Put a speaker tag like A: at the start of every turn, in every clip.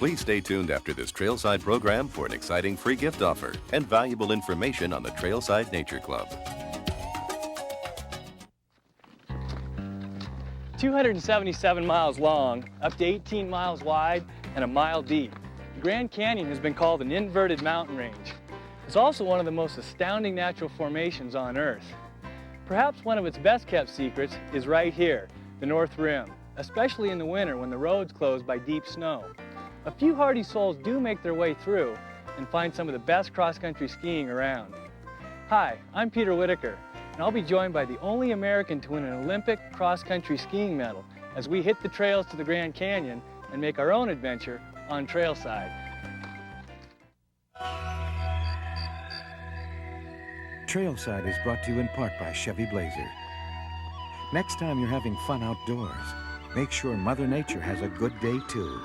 A: Please stay tuned after this Trailside program for an exciting free gift offer and valuable information on the Trailside Nature Club.
B: 277 miles long, up to 18 miles wide, and a mile deep, the Grand Canyon has been called an inverted mountain range. It's also one of the most astounding natural formations on Earth. Perhaps one of its best kept secrets is right here, the North Rim, especially in the winter when the roads close by deep snow. A few hardy souls do make their way through and find some of the best cross-country skiing around. Hi, I'm Peter Whittaker, and I'll be joined by the only American to win an Olympic cross-country skiing medal as we hit the trails to the Grand Canyon and make our own adventure on Trailside.
C: Trailside is brought to you in part by Chevy Blazer. Next time you're having fun outdoors, make sure Mother Nature has a good day too.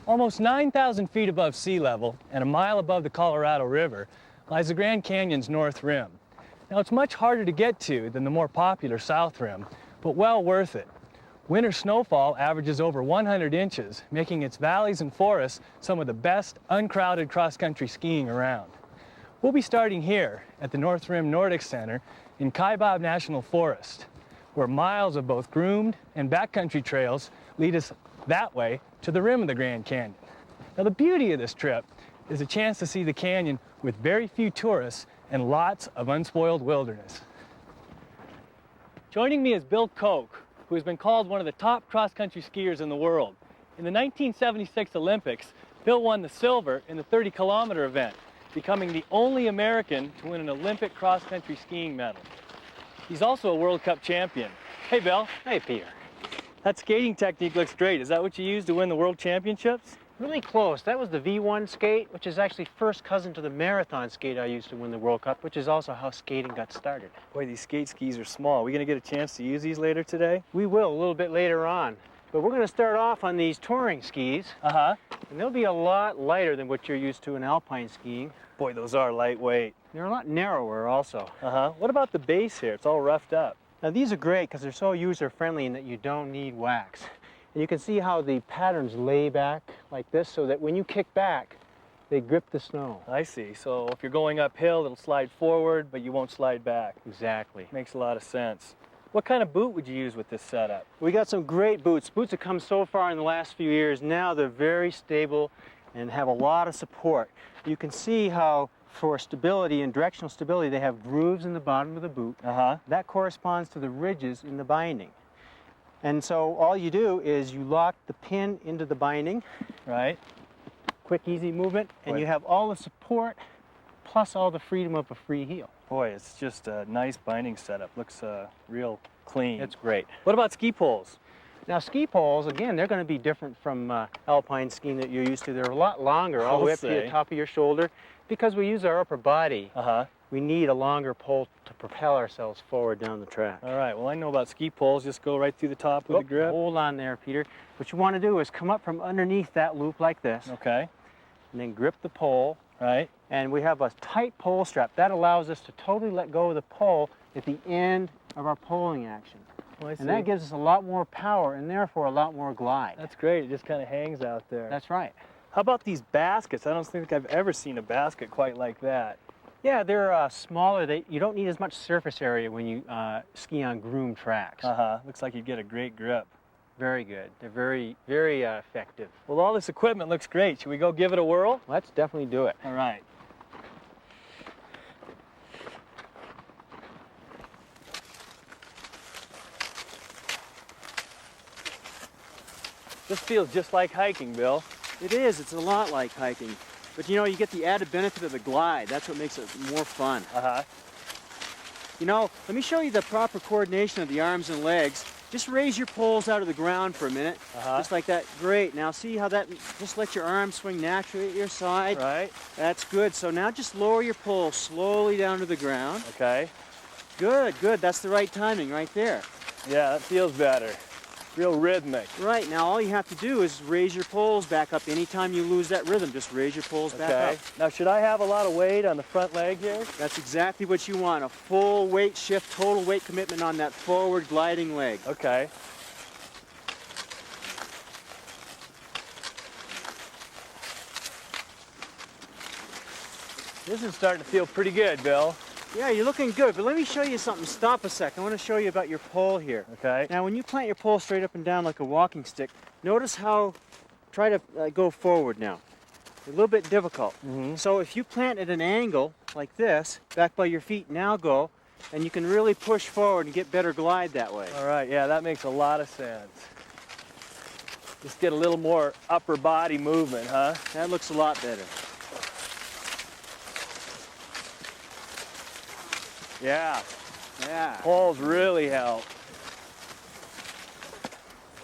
B: Almost 9,000 feet above sea level and a mile above the Colorado River lies the Grand Canyon's North Rim. Now, it's much harder to get to than the more popular South Rim, but well worth it. Winter snowfall averages over 100 inches, making its valleys and forests some of the best uncrowded cross-country skiing around. We'll be starting here at the North Rim Nordic Center in Kaibab National Forest, where miles of both groomed and backcountry trails lead us that way to the rim of the Grand Canyon. Now, the beauty of this trip is a chance to see the canyon with very few tourists and lots of unspoiled wilderness. Joining me is Bill Koch, who has been called one of the top cross-country skiers in the world. In the 1976 Olympics, Bill won the silver in the 30-kilometer event, becoming the only American to win an Olympic cross-country skiing medal. He's also a World Cup champion. Hey, Bill.
D: Hey, Peter.
B: That skating technique looks great. Is that what you used to win the World Championships?
D: Really close. That was the V1 skate, which is actually first cousin to the marathon skate I used to win the World Cup, which is also how skating got started.
B: Boy, these skate skis are small. Are we going to get a chance to use these later today?
D: We will, a little bit later on. But we're going to start off on these touring skis.
B: Uh-huh.
D: And they'll be a lot lighter than what you're used to in alpine skiing.
B: Boy, those are lightweight.
D: They're a lot narrower also.
B: Uh-huh. What about the base here? It's all roughed up.
D: Now these are great because they're so user-friendly in that you don't need wax. And you can see how the patterns lay back like this so that when you kick back, they grip the snow.
B: I see. So if you're going uphill, it'll slide forward, but you won't slide back.
D: Exactly.
B: Makes a lot of sense. What kind of boot would you use with this setup?
D: We got some great boots. Boots have come so far in the last few years. Now they're very stable and have a lot of support. You can see how for stability and directional stability, they have grooves in the bottom of the boot.
B: Uh-huh.
D: That corresponds to the ridges in the binding. And so all you do is you lock the pin into the binding.
B: Right.
D: Quick, easy movement, and you have all the support plus all the freedom of a free heel.
B: Boy, it's just a nice binding setup. Looks real clean.
D: It's great.
B: What about ski poles?
D: Now, ski poles, again, they're going to be different from alpine skiing that you're used to. They're a lot longer, all the way up to the top of your shoulder. Because we use our upper body, we need a longer pole to propel ourselves forward down the track.
B: All right, well, I know about ski poles. Just go right through the top with the grip.
D: Hold on there, Peter. What you want to do is come up from underneath that loop like this.
B: Okay.
D: And then grip the pole.
B: Right.
D: And we have a tight pole strap. That allows us to totally let go of the pole at the end of our poling action.
B: Oh, I see.
D: And that gives us a lot more power and therefore a lot more glide.
B: That's great. It just kind of hangs out there.
D: That's right.
B: How about these baskets? I don't think I've ever seen a basket quite like that.
D: Yeah, they're smaller. You don't need as much surface area when you ski on groomed tracks.
B: Looks like you get a great grip.
D: Very good. They're very, very effective.
B: Well, all this equipment looks great. Should we go give it a whirl?
D: Let's definitely do it.
B: All right. This feels just like hiking, Bill.
D: It is. It's a lot like hiking. But you know, you get the added benefit of the glide. That's what makes it more fun. You know, let me show you the proper coordination of the arms and legs. Just raise your poles out of the ground for a minute. Just like that. Great. Now see how that, just let your arms swing naturally at your side.
B: Right.
D: That's good. So now just lower your poles slowly down to the ground.
B: Okay.
D: Good, good. That's the right timing right there.
B: Yeah, that feels better. Real rhythmic.
D: Right. Now all you have to do is raise your poles back up. Anytime you lose that rhythm, just raise your poles back up.
B: Now should I have a lot of weight on the front leg here?
D: That's exactly what you want. A full weight shift, total weight commitment on that forward gliding leg.
B: Okay. This is starting to feel pretty good, Bill.
D: Yeah, you're looking good, but let me show you something. Stop a second. I want to show you about your pole here.
B: Okay.
D: Now, when you plant your pole straight up and down like a walking stick, notice how, try to go forward now. A little bit difficult. So if you plant at an angle like this, back by your feet, now go, and you can really push forward and get better glide that way.
B: All right, yeah, that makes a lot of sense. Just get a little more upper body movement, huh?
D: That looks a lot better.
B: Yeah,
D: Yeah.
B: poles really help.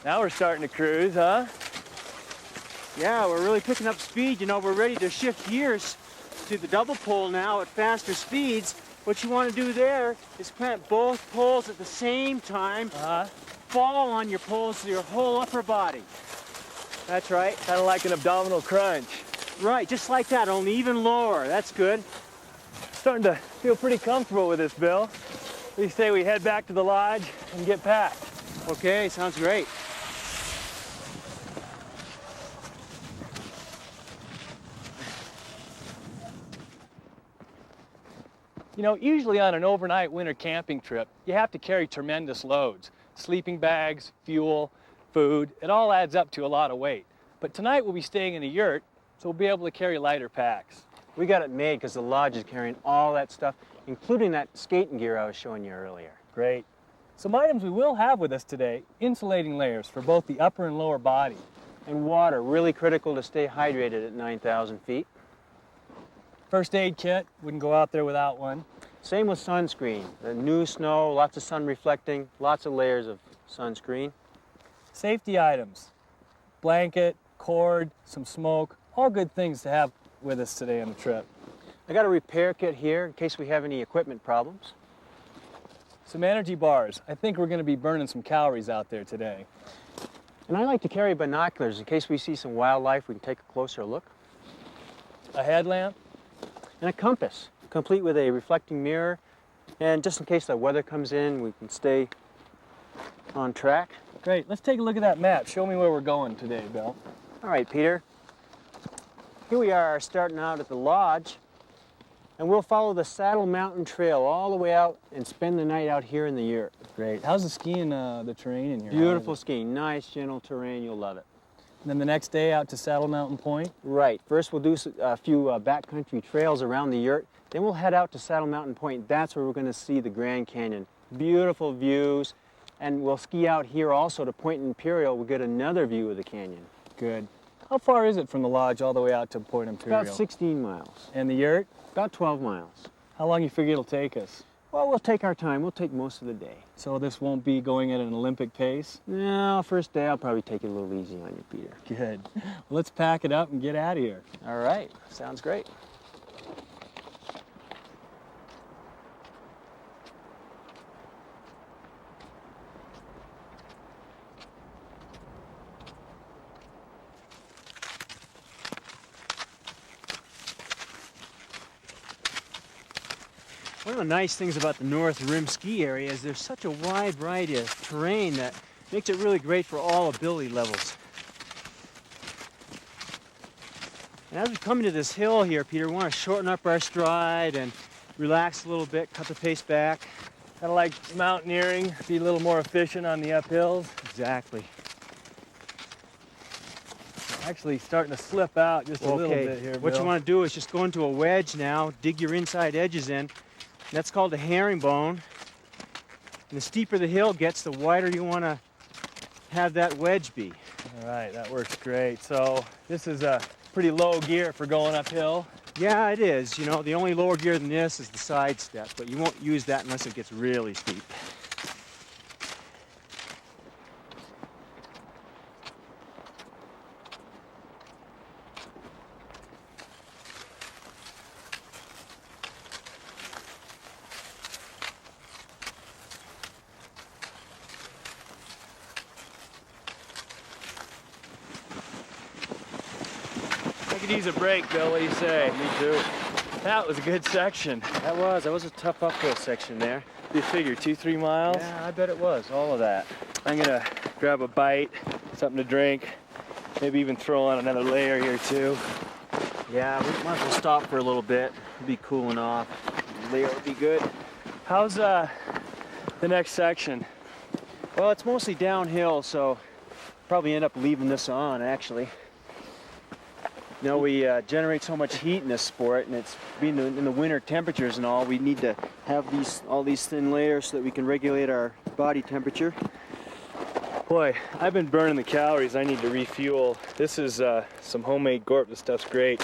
B: Now we're starting to cruise, huh?
D: Yeah, we're really picking up speed. You know, we're ready to shift gears to the double pole now at faster speeds. What you want to do there is plant both poles at the same time. Fall on your poles to your whole upper body. That's right.
B: Kind of like an abdominal crunch.
D: Right, just like that, only even lower. That's good.
B: Starting to feel pretty comfortable with this, Bill. What do you say we head back to the lodge and get packed?
D: Okay, sounds great.
B: You know, usually on an overnight winter camping trip, you have to carry tremendous loads. Sleeping bags, fuel, food, it all adds up to a lot of weight. But tonight we'll be staying in a yurt, so we'll be able to carry lighter packs.
D: We got it made because the lodge is carrying all that stuff, including that skating gear I was showing you earlier.
B: Great. Some items we will have with us today, insulating layers for both the upper and lower body.
D: And water, really critical to stay hydrated at 9,000 feet.
B: First aid kit, wouldn't go out there without one.
D: Same with sunscreen. The new snow, lots of sun reflecting, lots of layers of sunscreen.
B: Safety items, blanket, cord, some smoke, all good things to have with us today on the trip.
D: I got a repair kit here in case we have any equipment problems.
B: Some energy bars. I think we're going to be burning some calories out there today.
D: And I like to carry binoculars in case we see some wildlife, we can take a closer look.
B: A headlamp.
D: And a compass, complete with a reflecting mirror. And just in case the weather comes in, we can stay on track.
B: Great. Let's take a look at that map. Show me where we're going today, Bill.
D: All right, Peter. Here we are starting out at the lodge, and we'll follow the Saddle Mountain Trail all the way out and spend the night out here in the yurt.
B: Great. How's the skiing, the terrain in here?
D: Beautiful skiing, nice, gentle terrain, you'll love it.
B: And then the next day out to Saddle Mountain Point?
D: Right. First we'll do a few backcountry trails around the yurt, then we'll head out to Saddle Mountain Point. That's where we're going to see the Grand Canyon. Beautiful views, and we'll ski out here also to Point Imperial. We'll get another view of the canyon.
B: Good. How far is it from the lodge all the way out to Point Imperial?
D: About 16 miles.
B: And the yurt?
D: About 12 miles.
B: How long you figure it'll take us?
D: Well, we'll take our time. We'll take most of the day.
B: So this won't be going at an Olympic pace?
D: No, first day I'll probably take it a little easy on you, Peter.
B: Good. Well, let's pack it up and get out of here.
D: All right. Sounds great. One of the nice things about the North Rim ski area is there's such a wide variety of terrain that makes it really great for all ability levels. And as we come into this hill here, Peter, we want to shorten up our stride and relax a little bit, cut the pace back.
B: Kind of like mountaineering, be a little more efficient on the uphills.
D: Exactly.
B: Actually starting to slip out just a little bit here,
D: What
B: Bill.
D: you want to do is just go into a wedge now, dig your inside edges in. That's called a herringbone. And the steeper the hill gets, the wider you want to have that wedge be.
B: All right, that works great. So this is a pretty low gear for going uphill.
D: Yeah, it is. You know, the only lower gear than this is the side step, but you won't use that unless it gets really steep.
B: could use a break, Bill. What do you say?
D: Me too.
B: That was a good section.
D: That was a tough uphill section there.
B: You figure 2-3 miles?
D: Yeah, I bet it was, all of that.
B: I'm gonna grab a bite, something to drink, maybe even throw on another layer here too.
D: Yeah, we might as well stop for a little bit. It'll be cooling off. The layer would be good.
B: How's the next section?
D: Well, it's mostly downhill, so probably end up leaving this on, actually. You know, we generate so much heat in this sport, and it's being in the winter temperatures and all, we need to have all these thin layers so that we can regulate our body temperature.
B: Boy, I've been burning the calories. I need to refuel. This is some homemade gorp. This stuff's great.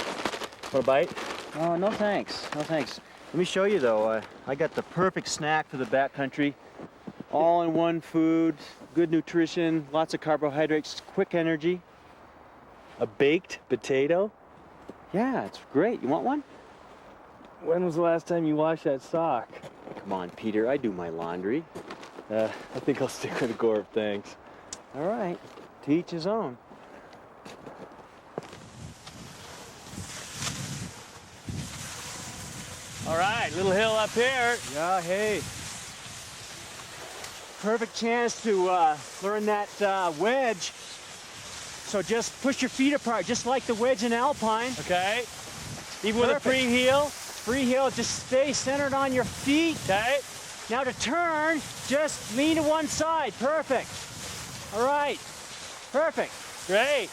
B: Want a bite?
D: Oh, no thanks. No thanks. Let me show you, though. I got the perfect snack for the backcountry. All-in-one food, good nutrition, lots of carbohydrates, quick energy.
B: A baked potato?
D: Yeah, it's great. You want one?
B: When was the last time you washed that sock?
D: Come on, Peter. I do my laundry.
B: I think I'll stick with the gorp, thanks.
D: All right. To each his own.
B: All right, little hill up here.
D: Yeah, hey. Perfect chance to learn that wedge. So just push your feet apart, just like the wedge in Alpine.
B: Okay. Even with a free heel?
D: Free heel, just stay centered on your feet.
B: Okay.
D: Now to turn, just lean to one side. Perfect. All right. Perfect.
B: Great.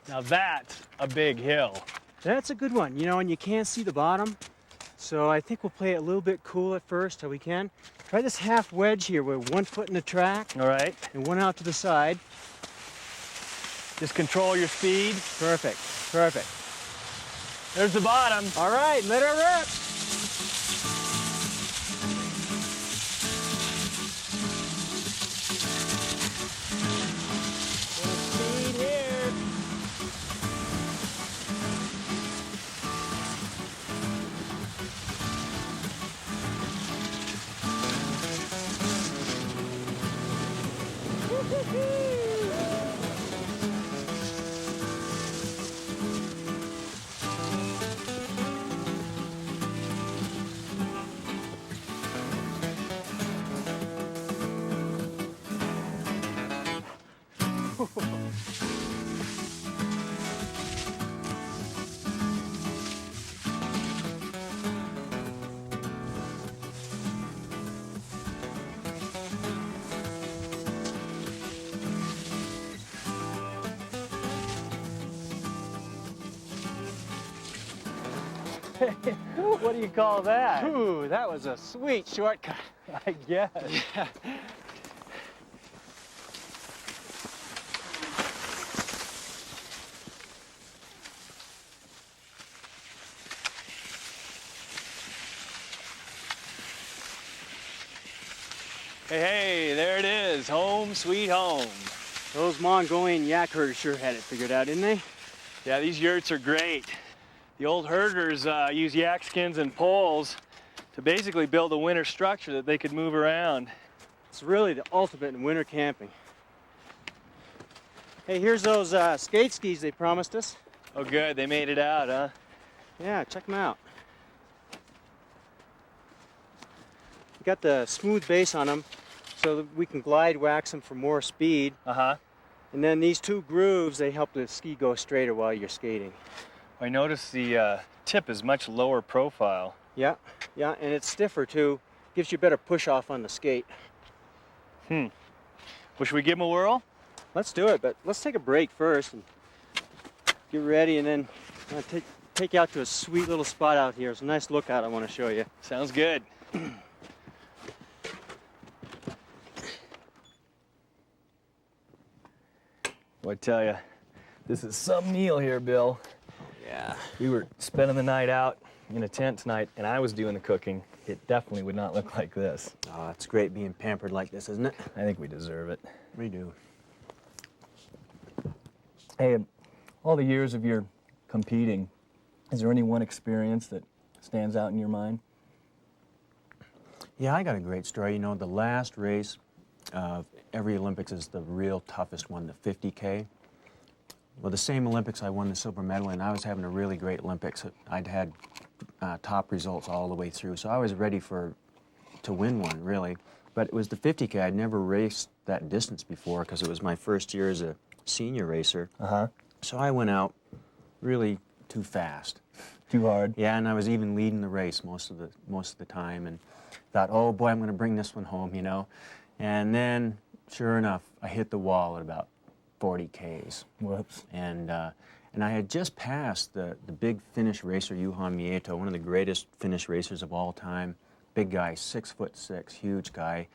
B: Now that's a big hill.
D: That's a good one, you know, and you can't see the bottom. So I think we'll play it a little bit cool at first, till we can. Try this half wedge here with 1 foot in the track.
B: All right.
D: And one out to the side.
B: Just control your speed.
D: Perfect, perfect.
B: There's the bottom.
D: All right, let her rip.
B: Speed here. What do you call that?
D: Ooh, that was a sweet shortcut.
B: I guess.
D: Yeah.
B: Hey, there it is. Home sweet home.
D: Those Mongolian yak herders sure had it figured out, didn't they?
B: Yeah, these yurts are great. The old herders use yak skins and poles to basically build a winter structure that they could move around.
D: It's really the ultimate in winter camping. Hey, here's those skate skis they promised us.
B: Oh good, they made it out, huh?
D: Yeah, check them out. We got the smooth base on them so that we can glide wax them for more speed.
B: Uh-huh.
D: And then these two grooves, they help the ski go straighter while you're skating.
B: I noticed the tip is much lower profile.
D: Yeah, yeah, and it's stiffer too. Gives you better push off on the skate.
B: Well, should we give them a whirl?
D: Let's do it, but let's take a break first and get ready, and then take you out to a sweet little spot out here. It's a nice lookout I want to show you.
B: Sounds good. Well, I tell you, this is some meal here, Bill.
D: Yeah.
B: We were spending the night out in a tent tonight, and I was doing the cooking. It definitely would not look like this.
D: Oh, it's great being pampered like this, isn't it?
B: I think we deserve it.
D: We do.
B: Hey, all the years of your competing, is there any one experience that stands out in your mind?
E: Yeah, I got a great story. You know, the last race of every Olympics is the real toughest one, the 50K. Well, the same Olympics I won the silver medal in, I was having a really great Olympics. I'd had top results all the way through, so I was ready to win one, really. But it was the 50K. I'd never raced that distance before because it was my first year as a senior racer. So I went out really too fast.
B: Too hard?
E: Yeah, and I was even leading the race most of the time, and thought, oh boy, I'm going to bring this one home, you know. And then, sure enough, I hit the wall at about 40 Ks.
B: Whoops.
E: And I had just passed the big Finnish racer, Juha Mieto, one of the greatest Finnish racers of all time. Big guy, 6'6", huge guy.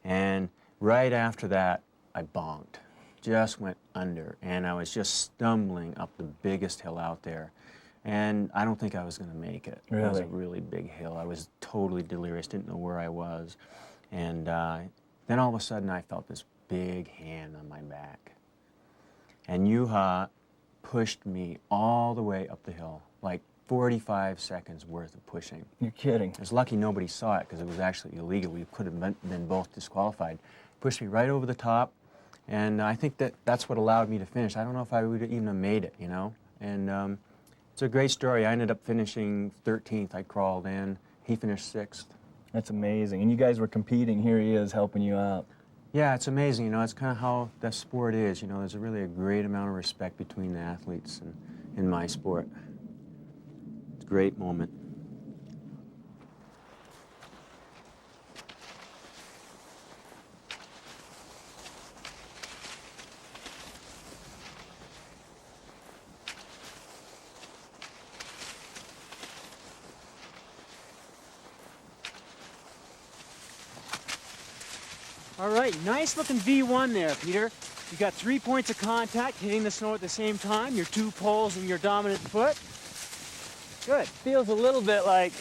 E: And right after that, I bonked. Just went under, and I was just stumbling up the biggest hill out there. And I don't think I was going to make it.
B: Really?
E: It was a really big hill. I was totally delirious, didn't know where I was. And then all of a sudden I felt this big hand on my back. And Juha pushed me all the way up the hill, like 45 seconds worth of pushing.
B: You're kidding.
E: I was lucky nobody saw it because it was actually illegal. We could have been both disqualified. Pushed me right over the top, and I think that's what allowed me to finish. I don't know if I would even have made it, you know. And it's a great story. I ended up finishing 13th. I crawled in. He finished 6th.
B: That's amazing. And you guys were competing. Here he is helping you out.
E: Yeah, it's amazing. You know, it's kind of how the sport is. You know, there's really a great amount of respect between the athletes in my sport. It's a great moment.
D: All right, nice looking V1 there, Peter. You got 3 points of contact, hitting the snow at the same time, your 2 poles and your dominant foot. Good.
B: Feels a little bit like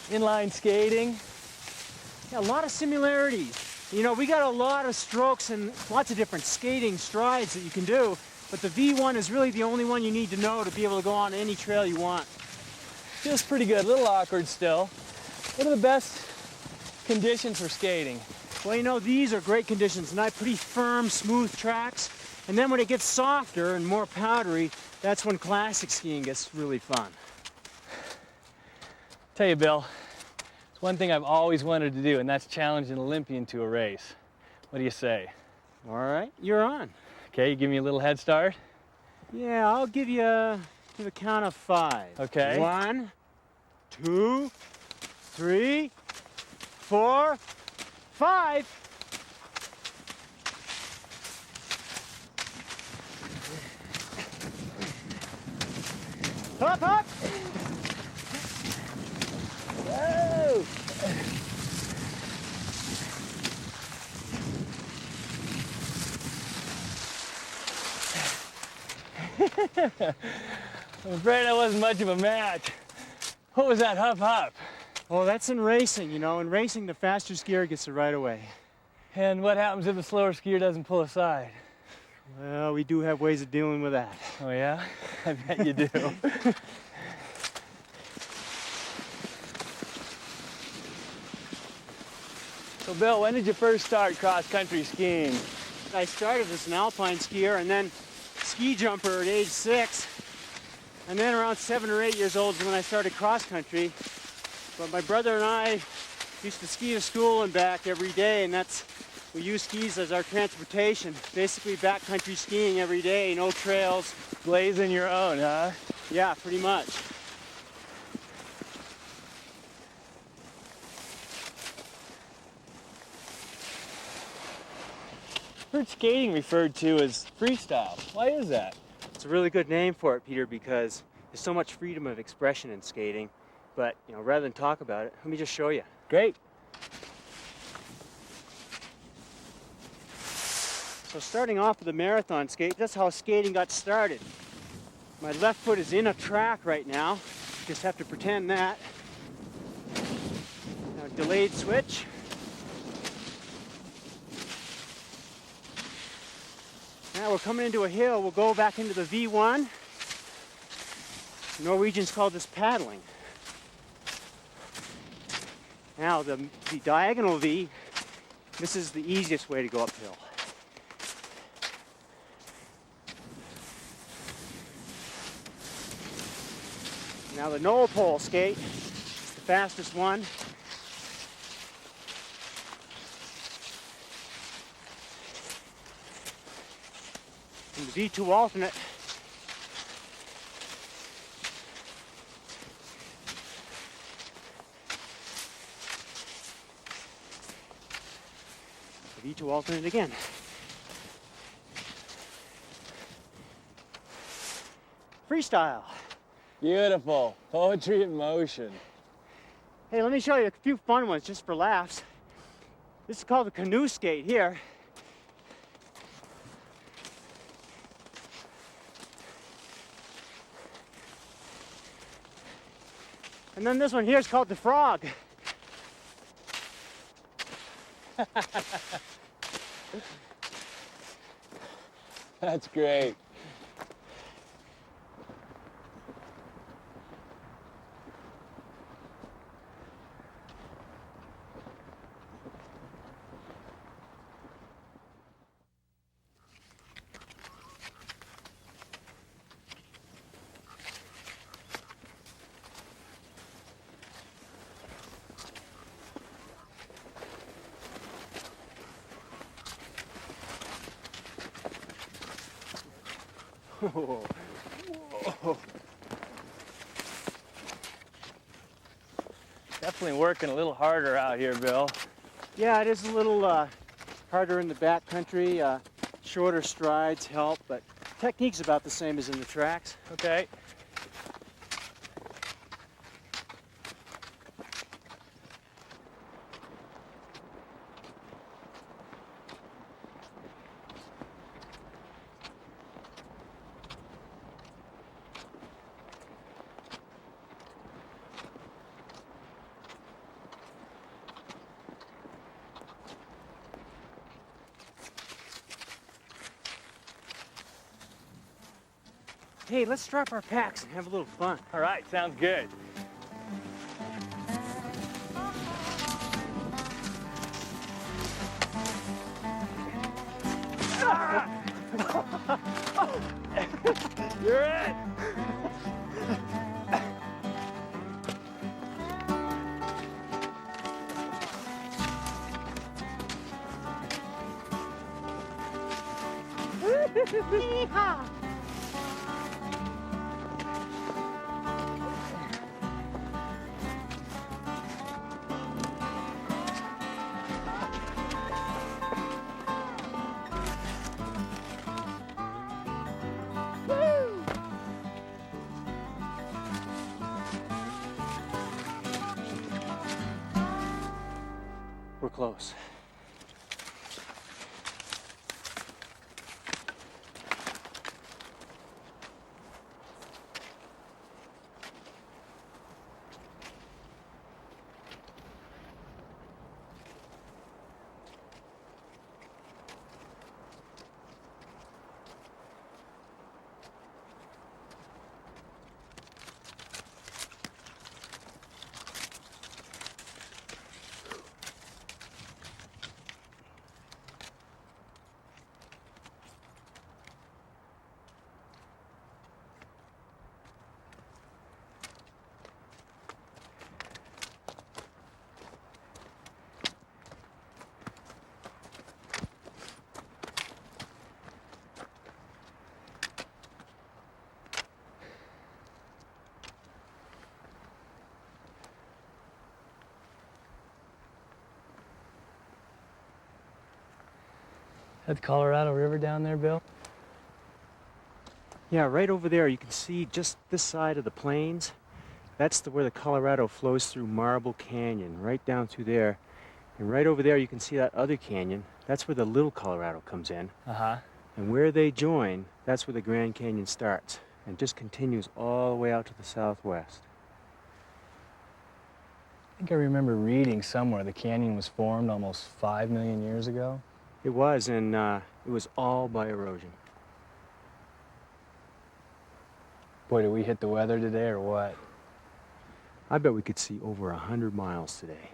B: inline skating.
D: Yeah, a lot of similarities. You know, we got a lot of strokes and lots of different skating strides that you can do, but the V1 is really the only one you need to know to be able to go on any trail you want.
B: Feels pretty good, a little awkward still. What are the best conditions for skating?
D: Well, you know, these are great conditions, nice, pretty firm, smooth tracks. And then when it gets softer and more powdery, that's when classic skiing gets really fun.
B: Tell you, Bill, it's one thing I've always wanted to do, and that's challenge an Olympian to a race. What do you say?
D: All right, you're on.
B: Okay, you give me a little head start?
D: Yeah, I'll give you to the count of 5.
B: Okay.
D: 1, 2, 3, 4, 5. Hop, hop.
B: Whoa! I'm afraid that wasn't much of a match. What was that huff huff?
D: Oh, that's in racing, you know. In racing, the faster skier gets the right of way.
B: And what happens if the slower skier doesn't pull aside?
D: Well, we do have ways of dealing with that.
B: Oh, yeah? I bet you do. So, Bill, when did you first start cross-country skiing?
D: I started as an alpine skier and then ski jumper at age 6. And then around 7 or 8 years old is when I started cross-country. But my brother and I used to ski to school and back every day, and we use skis as our transportation. Basically backcountry skiing every day, no trails.
B: Blazing your own, huh?
D: Yeah, pretty much.
B: I've heard skating referred to as freestyle. Why is that?
D: It's a really good name for it, Peter, because there's so much freedom of expression in skating. But, you know, rather than talk about it, let me just show you.
B: Great.
D: So starting off with a marathon skate, that's how skating got started. My left foot is in a track right now. Just have to pretend that. Now, delayed switch. Now we're coming into a hill. We'll go back into the V1. Norwegians call this paddling. Now the diagonal V, this is the easiest way to go uphill. Now the knoll pole skate is the fastest one. And the V2 alternate V2 alternate again. Freestyle.
B: Beautiful. Poetry in motion.
D: Hey, let me show you a few fun ones just for laughs. This is called the canoe skate here. And then this one here is called the frog.
B: That's great.
D: Whoa. Whoa.
B: Definitely working a little harder out here, Bill.
D: Yeah, it is a little harder in the back country. Shorter strides help, but technique's about the same as in the tracks.
B: Okay.
D: Hey, let's drop our packs and have a little fun.
B: All right, sounds good. You're it.
D: Yeehaw! We're close.
B: That the Colorado River down there, Bill?
D: Yeah, right over there you can see just this side of the plains. That's where the Colorado flows through Marble Canyon, right down through there. And right over there you can see that other canyon. That's where the Little Colorado comes in.
B: Uh-huh.
D: And where they join, that's where the Grand Canyon starts and just continues all the way out to the southwest.
B: I think I remember reading somewhere the canyon was formed almost 5 million years ago.
D: It was, and it was all by erosion.
B: Boy, did we hit the weather today or what?
D: I bet we could see over 100 miles today.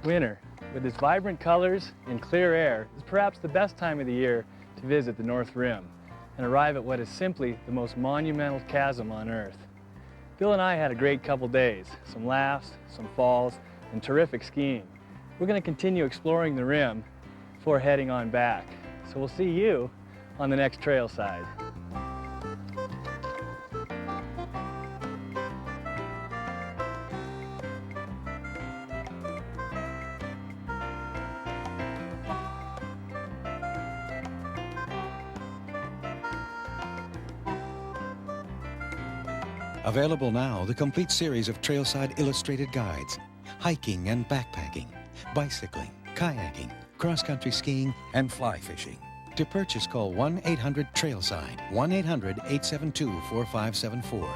B: winter, with its vibrant colors and clear air, is perhaps the best time of the year to visit the North Rim and arrive at what is simply the most monumental chasm on Earth. Bill and I had a great couple days, some laughs, some falls, and terrific skiing. We're going to continue exploring the rim before heading on back. So we'll see you on the next Trailside.
C: Available now, the complete series of Trailside illustrated guides, hiking and backpacking, bicycling, kayaking, cross-country skiing, and fly fishing. To purchase, call 1-800-TRAILSIDE, 1-800-872-4574.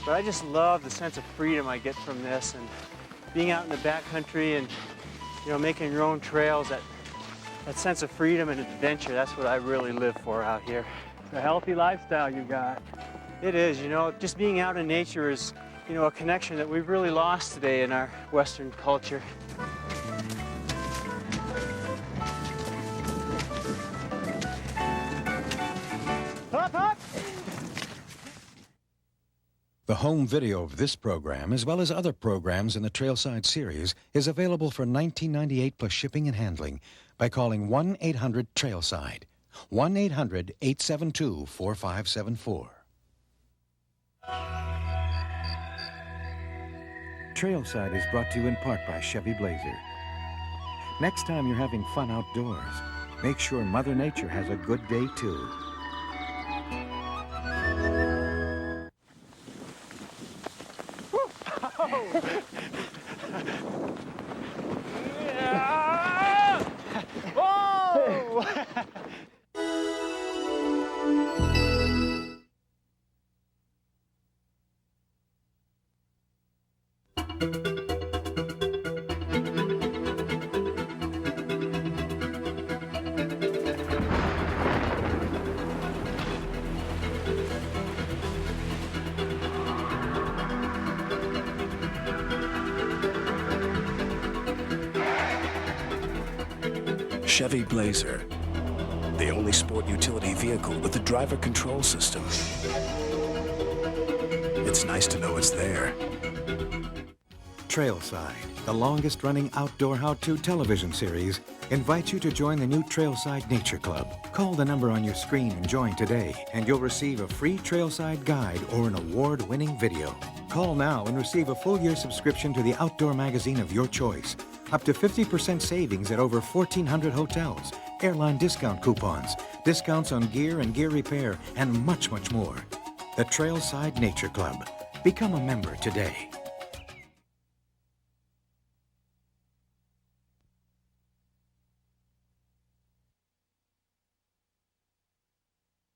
D: But I just love the sense of freedom I get from this, and being out in the backcountry and, you know, making your own trails, that sense of freedom and adventure, that's what I really live for out here.
B: It's a healthy lifestyle you got.
D: It is, you know, just being out in nature is, you know, a connection that we've really lost today in our Western culture. Hop, hop!
C: The home video of this program, as well as other programs in the Trailside series, is available for $19.98 plus shipping and handling by calling 1-800-TRAILSIDE, 1-800-872-4574. Trailside is brought to you in part by Chevy Blazer. Next time you're having fun outdoors, make sure Mother Nature has a good day too.
D: Whoa!
F: Chevy Blazer, the only sport utility vehicle with a driver control system. It's nice to know it's there.
C: Trailside, the longest-running outdoor how-to television series, invites you to join the new Trailside Nature Club. Call the number on your screen and join today, and you'll receive a free Trailside guide or an award-winning video. Call now and receive a full-year subscription to the outdoor magazine of your choice. Up to 50% savings at over 1,400 hotels, airline discount coupons, discounts on gear and gear repair, and much, much more. The Trailside Nature Club. Become a member today.